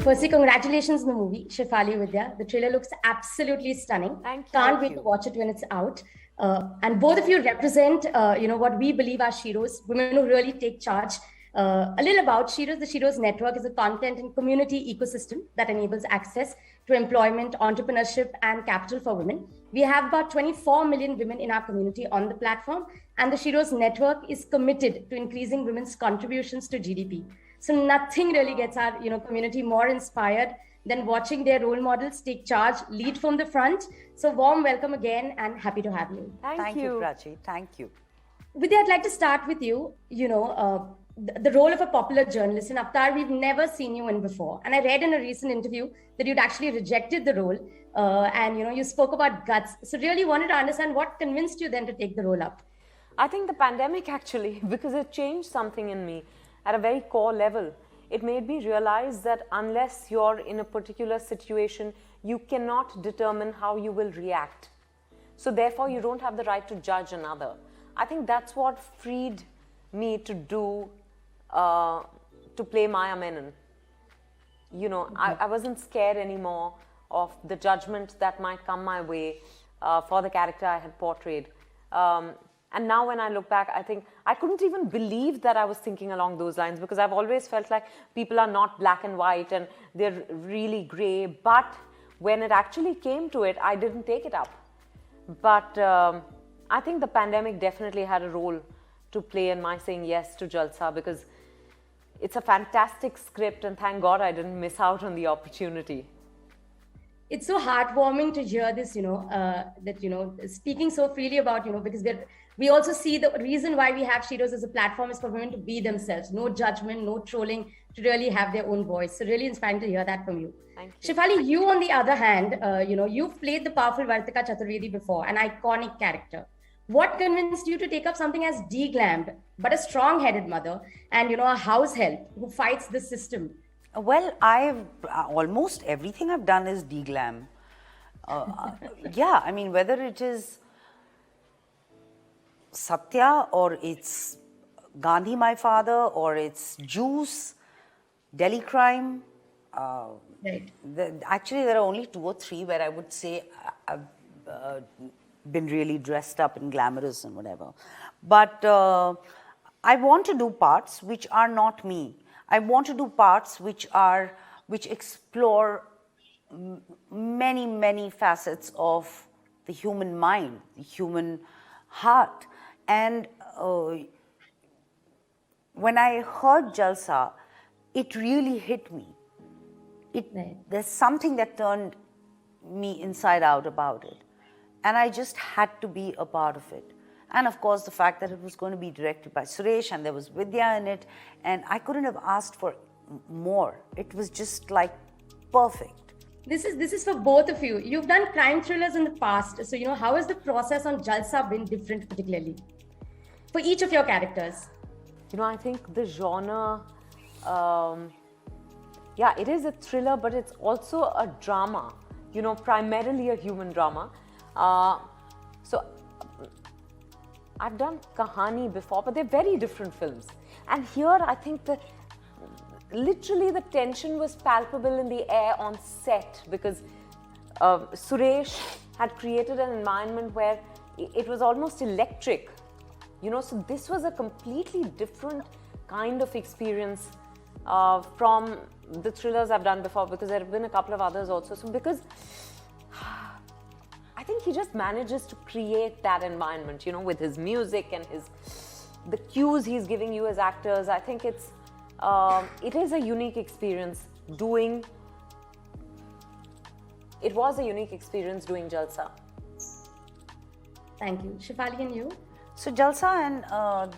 Firstly, congratulations on the movie, Shefali Vidya. The trailer looks absolutely stunning. Thank you. Can't wait to watch it when it's out. And both of you represent, what we believe are Sheroes, women who really take charge. A little about Sheroes. The Sheroes Network is a content and community ecosystem that enables access to employment, entrepreneurship, and capital for women. We have about 24 million women in our community on the platform, and the Sheroes Network is committed to increasing women's contributions to GDP. So nothing really gets our community more inspired than watching their role models take charge, lead from the front. So warm welcome again and happy to have you. Thank you, Prachi. Thank you. Vidya, I'd like to start with you. The role of a popular journalist in Avatar, we've never seen you in before. And I read in a recent interview that you'd actually rejected the role, and you spoke about guts. So really wanted to understand what convinced you then to take the role up. I think the pandemic actually, because it changed something in me at a very core level. It made me realize that unless you're in a particular situation, you cannot determine how you will react. So therefore, you don't have the right to judge another. I think that's what freed me to do, to play Maya Menon. I wasn't scared anymore of the judgment that might come my way for the character I had portrayed. And now when I look back, I think I couldn't even believe that I was thinking along those lines, because I've always felt like people are not black and white and they're really gray. But when it actually came to it, I didn't take it up. But I think the pandemic definitely had a role to play in my saying yes to Jalsa, because it's a fantastic script and thank God I didn't miss out on the opportunity. It's so heartwarming to hear this, speaking so freely about, because we also see the reason why we have Sheroes as a platform is for women to be themselves. No judgment, no trolling, to really have their own voice. So really inspiring to hear that from you. Thank you. Shefali, you on the other hand, you've played the powerful Vartika Chaturvedi before, an iconic character. What convinced you to take up something as deglammed, but a strong-headed mother and, a house help who fights the system? Well, almost everything I've done is deglam. Yeah, I mean, whether it is Satya or it's Gandhi, my father, or it's Juice, Delhi crime. Right. Actually, there are only 2 or 3 where I would say I've been really dressed up and glamorous and whatever. But I want to do parts which are not me. I want to do parts which explore many, many facets of the human mind, the human heart. And when I heard Jalsa, it really hit me. There's something that turned me inside out about it. And I just had to be a part of it. And of course, the fact that it was going to be directed by Suresh and there was Vidya in it. And I couldn't have asked for more. It was just like perfect. This is for both of you. You've done crime thrillers in the past. So, how has the process on Jalsa been different particularly for each of your characters? I think the genre, it is a thriller, but it's also a drama, primarily a human drama. So I've done Kahani before, but they're very different films. And here I think that literally the tension was palpable in the air on set, because Suresh had created an environment where it was almost electric. So this was a completely different kind of experience from the thrillers I've done before, because there have been a couple of others also. So because I think he just manages to create that environment, with his music and the cues he's giving you as actors. I think it is a unique experience doing. It was a unique experience doing Jalsa. Thank you. Shefali, and you? So Jalsa and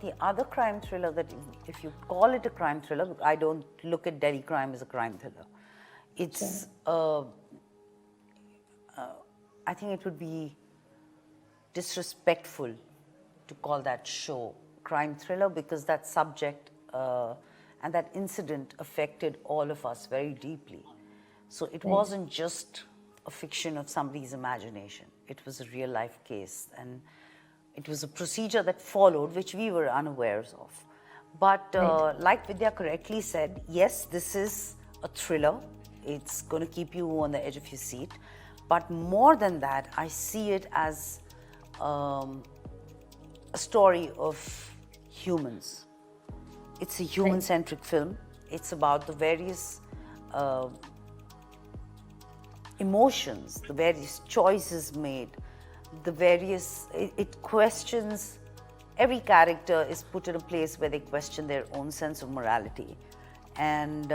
the other crime thriller that, if you call it a crime thriller, I don't look at Delhi crime as a crime thriller. It's, I think it would be disrespectful to call that show crime thriller, because that subject and that incident affected all of us very deeply. So it wasn't just a fiction of somebody's imagination. It was a real life case, and it was a procedure that followed, which we were unawares of. But like Vidya correctly said, yes, this is a thriller. It's going to keep you on the edge of your seat. But more than that, I see it as a story of humans. It's a human-centric film. It's about the various emotions, the various choices made, it questions, every character is put in a place where they question their own sense of morality. And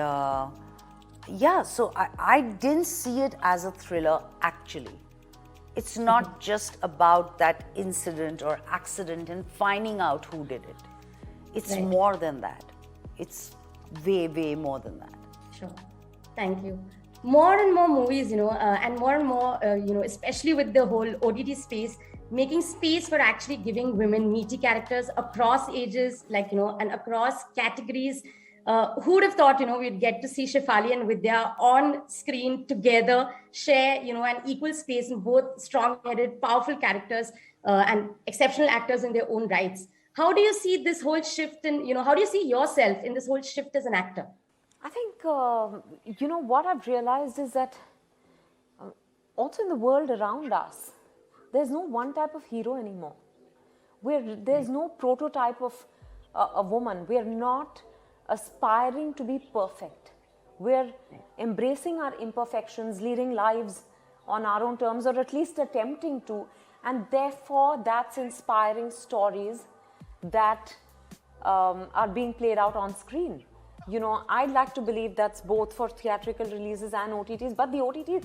so I didn't see it as a thriller actually. It's not just about that incident or accident and finding out who did it. It's more than that. It's way, way more than that. Sure. Thank you. More and more movies, and more, especially with the whole OTT space, making space for actually giving women meaty characters across ages, and across categories. Who would have thought, we'd get to see Shefali and Vidya on screen together, share, an equal space in both strong-headed, powerful characters and exceptional actors in their own rights. How do you see this whole shift in, how do you see yourself in this whole shift as an actor? I think, what I've realized is that also in the world around us, there's no one type of hero anymore. There's no prototype of a woman. We're not aspiring to be perfect. We're embracing our imperfections, leading lives on our own terms, or at least attempting to. And therefore, that's inspiring stories that are being played out on screen. I'd like to believe that's both for theatrical releases and OTTs, but the OTT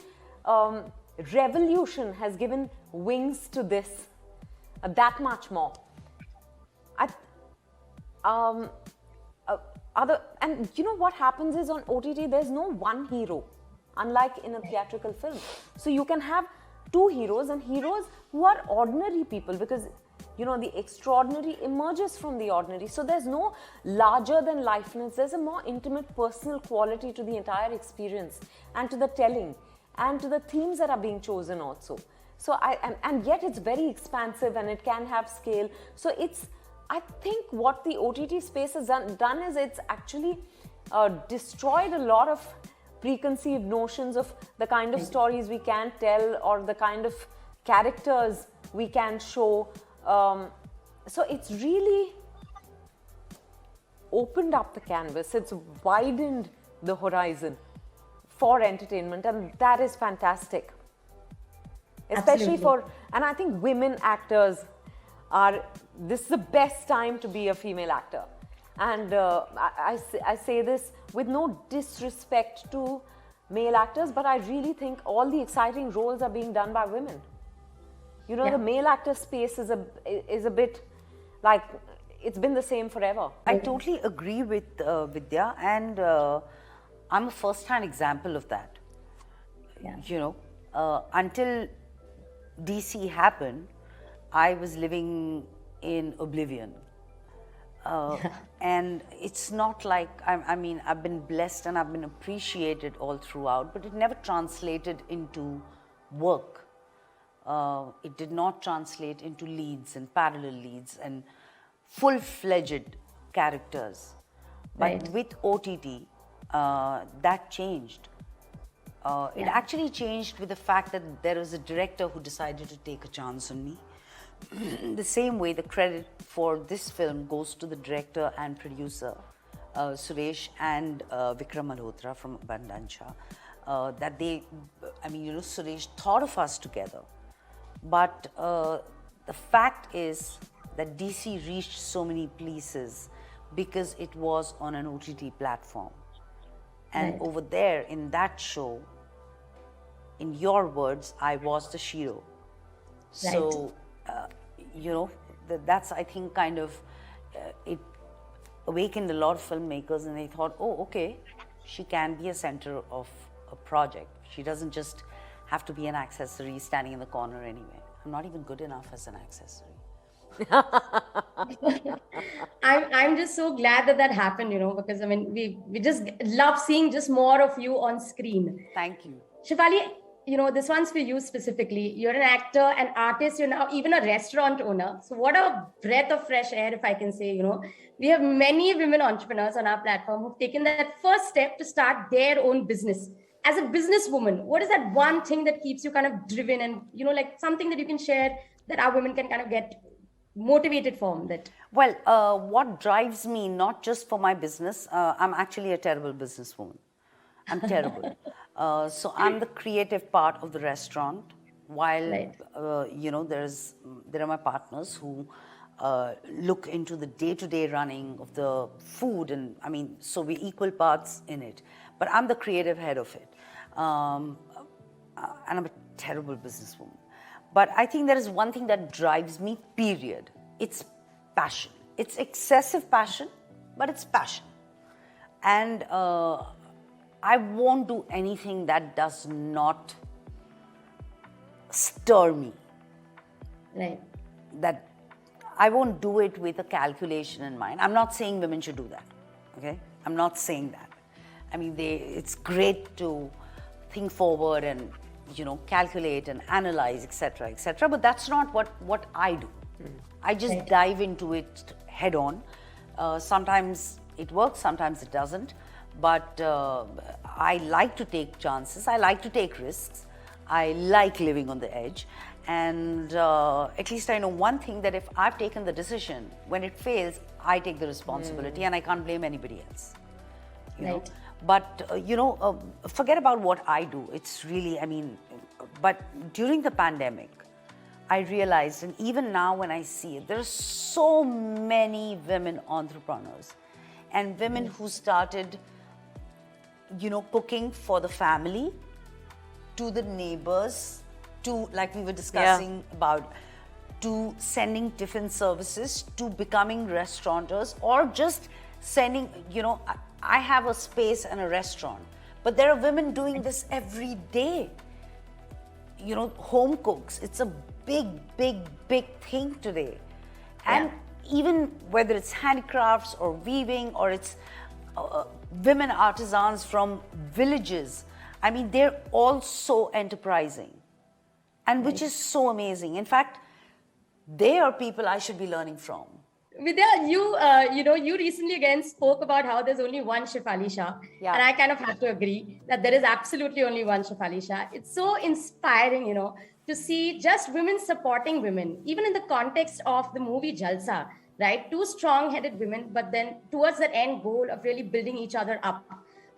revolution has given wings to this that much more. And what happens is on OTT, there's no one hero, unlike in a theatrical film. So you can have two heroes, and heroes who are ordinary people, because the extraordinary emerges from the ordinary. So there's no larger than lifeness. There's a more intimate personal quality to the entire experience, and to the telling, and to the themes that are being chosen also. So and yet it's very expansive, and it can have scale. So I think what the OTT space has done is it's actually destroyed a lot of preconceived notions of the kind of stories we can tell, or the kind of characters we can show. So it's really opened up the canvas. It's widened the horizon for entertainment, and that is fantastic. Especially and I think women actors this is the best time to be a female actor. And I say this with no disrespect to male actors, but I really think all the exciting roles are being done by women. The male actor space is a bit like it's been the same forever. I totally agree with Vidya, and I'm a first-hand example of that. Until DC happened, I was living in oblivion. And it's not like, I've been blessed and I've been appreciated all throughout, but it never translated into work. It did not translate into leads and parallel leads and full-fledged characters. But with OTT, that changed. It actually changed with the fact that there was a director who decided to take a chance on me. The same way the credit for this film goes to the director and producer, Suresh and Vikram Malhotra from Balan and Shefali, that they, Suresh thought of us together. But the fact is that DC reached so many places because it was on an OTT platform. And over there, in that show, in your words, I was the Shiro. So, that's, I think, kind of, it awakened a lot of filmmakers, and they thought, oh, okay, she can be a center of a project. She doesn't just have to be an accessory standing in the corner anyway. I'm not even good enough as an accessory. I'm just so glad that happened, because we just love seeing just more of you on screen. Thank you. Shefali, this one's for you specifically. You're an actor, an artist, you're now even a restaurant owner. So what a breath of fresh air, if I can say, We have many women entrepreneurs on our platform who've taken that first step to start their own business. as a businesswoman, what is that one thing that keeps you kind of driven and, like something that you can share that our women can kind of get motivated from that? Well, what drives me, not just for my business, I'm actually a terrible businesswoman. I'm terrible. So I'm the creative part of the restaurant, while, Right. there are my partners who look into the day-to-day running of the food, and I mean, so we equal parts in it. But I'm the creative head of it. And I'm a terrible businesswoman. But I think there is one thing that drives me, period. It's passion. It's excessive passion, but it's passion. And I won't do anything that does not stir me. Right. That I won't do it with a calculation in mind. I'm not saying women should do that, okay? I'm not saying that. I mean, it's great to think forward and, calculate and analyze, etc., but that's not what I do. I just dive into it head on. Sometimes it works, sometimes it doesn't, but I like to take chances, I like to take risks, I like living on the edge. And at least I know one thing, that if I've taken the decision, when it fails, I take the responsibility and I can't blame anybody else. You know? But, forget about what I do. It's really, but during the pandemic, I realized, and even now when I see it, there are so many women entrepreneurs and women who started, cooking for the family, to the neighbors, to, like we were discussing about, to sending tiffin services, to becoming restaurateurs, or just sending, I have a space and a restaurant, but there are women doing this every day. Home cooks, it's a big thing today. And even whether it's handicrafts or weaving, or it's women artisans from villages, they're all so enterprising, and which is so amazing. In fact, they are people I should be learning from. Vidya, you recently again spoke about how there's only one Shefali Shah. Yeah. And I kind of have to agree that there is absolutely only one Shefali Shah. It's so inspiring, to see just women supporting women, even in the context of the movie Jalsa, right? Two strong-headed women, but then towards that end goal of really building each other up.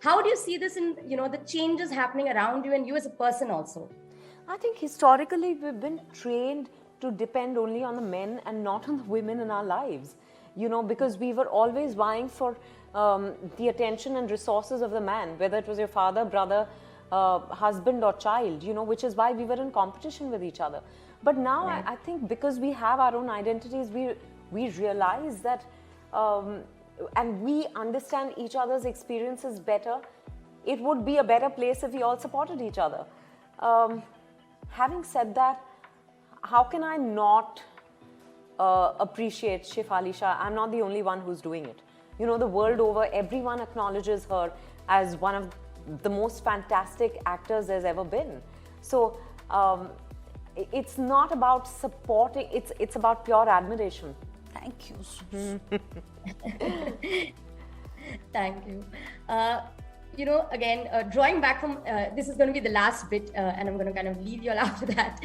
How do you see this in, the changes happening around you and you as a person also? I think historically we've been trained to depend only on the men and not on the women in our lives, because we were always vying for the attention and resources of the man, whether it was your father, brother, husband or child, which is why we were in competition with each other. But now I think because we have our own identities, we realize that and we understand each other's experiences better. It would be a better place if we all supported each other. Having said that, how can I not appreciate Shefali Shah? I'm not the only one who's doing it. The world over, everyone acknowledges her as one of the most fantastic actors there's ever been. So it's not about supporting, it's about pure admiration. Thank you. Thank you. Again, drawing back from, this is going to be the last bit, and I'm going to kind of leave you all after that.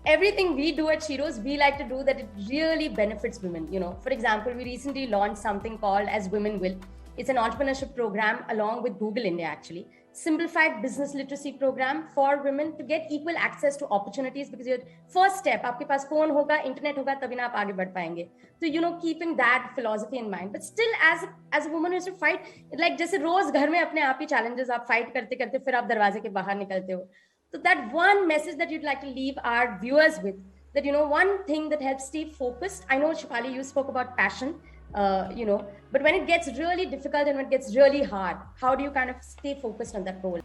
Everything we do at Sheroes, we like to do that it really benefits women. For example, we recently launched something called As Women Will. It's an entrepreneurship program along with Google India, actually. Simplified business literacy program for women to get equal access to opportunities, because your first step, आपके पास phone होगा, internet होगा, तभी ना आप आगे बढ़ पाएंगे. So, keeping that philosophy in mind, but still as a woman who has to fight, like जैसे रोज घर में अपने आप ही challenges आप fight करते फिर आप दरवाजे के बाहर निकलते हो. So that one message that you'd like to leave our viewers with, that, one thing that helps stay focused. I know, Shefali, you spoke about passion, but when it gets really difficult and when it gets really hard, how do you kind of stay focused on that goal?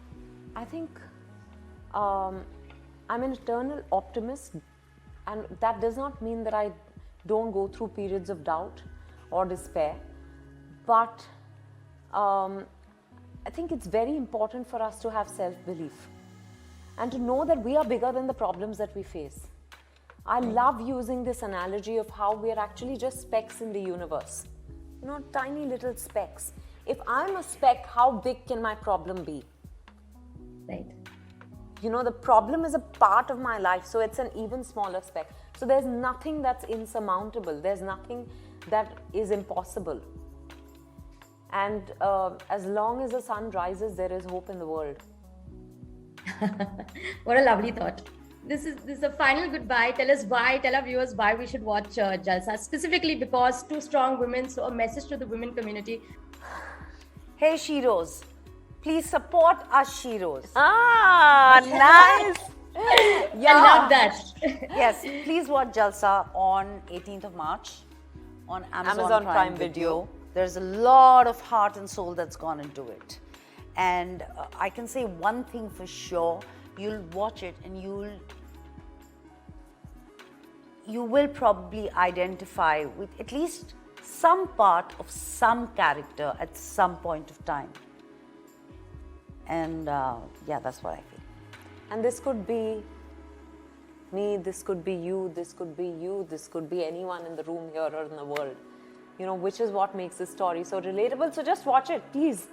I think I'm an eternal optimist, and that does not mean that I don't go through periods of doubt or despair, but I think it's very important for us to have self-belief and to know that we are bigger than the problems that we face. I love using this analogy of how we are actually just specks in the universe. Tiny little specks. If I'm a speck, how big can my problem be? Right. You know, the problem is a part of my life, so it's an even smaller speck. So there's nothing that's insurmountable. There's nothing that is impossible. And as long as the sun rises, there is hope in the world. What a lovely thought. This is a final goodbye. Tell us why, tell our viewers why we should watch Jalsa, specifically because two strong women, so a message to the women community. Hey Sheroes, please support us Sheroes. Ah, nice. I love that. Yes, please watch Jalsa on 18th of March on Amazon Prime Video. There's a lot of heart and soul that's gone into it. And I can say one thing for sure, you'll watch it and you will probably identify with at least some part of some character at some point of time. And yeah, that's what I feel. And this could be me, this could be you, this could be you, this could be anyone in the room here or in the world. You know, which is what makes this story so relatable. So just watch it, please.